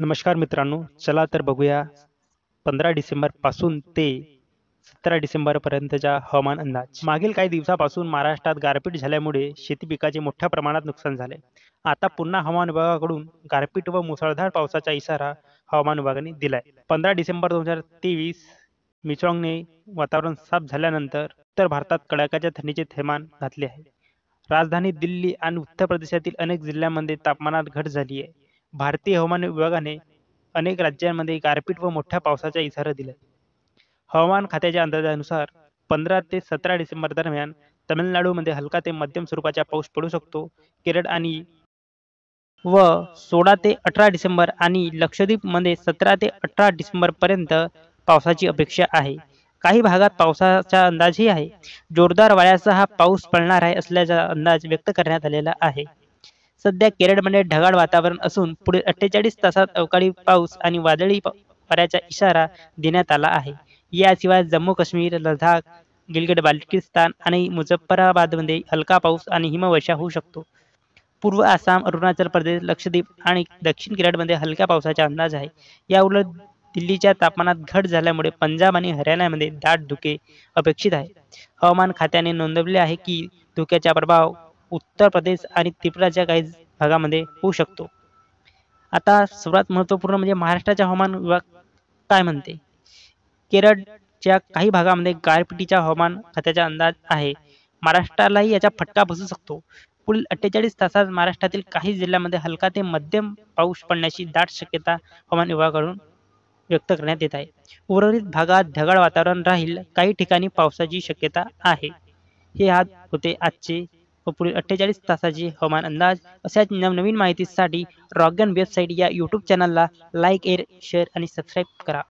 नमस्कार मित्रांनो, चला तर बघूया 15 डिसेंबर पासून ते 17 डिसेंबर पर्यंतचा हवामान अंदाज. मागील काही दिवसापासून महाराष्ट्रात गारपीट झाल्यामुळे शेती पिकाचे मोठ्या प्रमाणात नुकसान झाले. आता पुन्हा हवामान विभागाकडून गारपीट व मुसळधार पावसाचा इशारा हवामान विभागाने दिलाय. 15 डिसेंबर 2023 मिचॉंगने वातावरण साफ झाल्यानंतर उत्तर भारतात कडाक्याच्या थंडीचे थैमान घातले आहे. राजधानी दिल्ली आणि उत्तर प्रदेशातील अनेक जिल्ह्यांमध्ये तापमानात घट झाली आहे. भारतीय हवामान विभागाने अनेक राज्यांमध्ये गारपीट व मोठ्या पावसाचा इशारा दिला. हवामान खात्याच्या अंदाजानुसार 15 ते 17 डिसेंबर दरम्यान तमिळनाडूमध्ये हलका ते मध्यम स्वरूपाचा पाऊस पडू शकतो. केरळ आणि व 16 ते 18 डिसेंबर आणि लक्षद्वीपमध्ये 17 ते 18 डिसेंबरपर्यंत पावसाची अपेक्षा आहे. काही भागात पावसाचा अंदाजही आहे. जोरदार वाऱ्यासह हा पाऊस पडणार आहे असल्याचा अंदाज व्यक्त करण्यात आलेला आहे. सध्या केरळमध्ये ढगाळ वातावरण असून पुढील 48 तासात अवकाळी पाऊस आणि वादळी वाऱ्याचा इशारा देण्यात आला आहे. याशिवाय जम्मू काश्मीर, लडाख, गिलगिट-बाल्टिस्तान आणि मुझफ्फराबादमध्ये हलका पाऊस आणि हिमवर्षाव होऊ शकतो. पूर्व आसाम, अरुणाचल प्रदेश, लक्षद्वीप आणि दक्षिण केरळमध्ये हलक्या पावसाचा अंदाज आहे. याउलट दिल्लीच्या तापमानात घट झाल्यामुळे पंजाब आणि हरियाणामध्ये दाट धुके अपेक्षित आहे. हवामान खात्याने नोंदवले आहे की धुक्याचा प्रभाव उत्तर प्रदेश आणि त्रिपुराच्या काही भागामध्ये होऊ शकतो. आता सर्वात महत्त्वपूर्ण म्हणजे महाराष्ट्राचे हवामान विभाग काय म्हणते. केरळच्या काही भागामध्ये गारपिटीचा हवामान खात्याचा अंदाज आहे. महाराष्ट्रालाही याचा फटका बसू शकतो. पुढील 48 तासात महाराष्ट्रातील काही जिल्ह्यांमध्ये हलका ते मध्यम पाऊस पडण्याची दाट शक्यता हवामान विभागाकडून व्यक्त करण्यात येत आहे. उर्वरित भागात ढगाळ वातावरण राहील. काही ठिकाणी पावसाची शक्यता आहे. हे होते आजचे व पुढील 48 तासाचे हवामान अंदाज. अशाच नवनवीन माहितीसाठी रॉकगन वेबसाईट या यूट्यूब चॅनलला लाईक, शेअर आणि सबस्क्राईब करा.